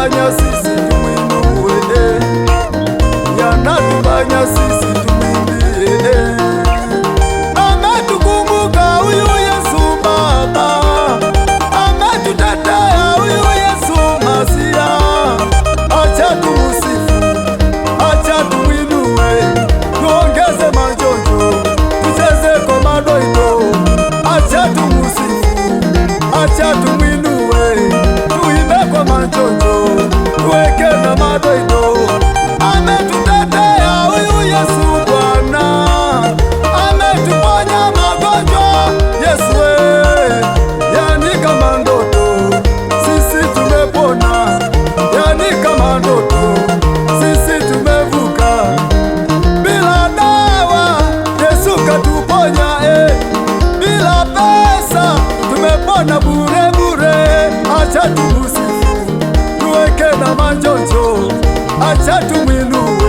yanatufanya sisi tumwinue, yanatufanya sisi tumwimbie. Ametukumbuka huyu Yesu Baba, ametutetea huyu Yesu Masia. Acha tumusifu, acha tumwinue, tuongeze majonjo, tucheze kwa madoido. Acha tumusifu, acha tumwinue, tuimbe kwa majonjo, tuweke na madoido. Ametutetea huyu Yesu Bwana, ametuponya magonjwa Yesu we. Yani kama ndoto sisi tumepona, yani kama ndoto sisi tumevuka. Bila dawa Yesu katuponya bila pesa tumepona bure bure. Acha tumusifu, tuweke na majonjo, acha tumwinue.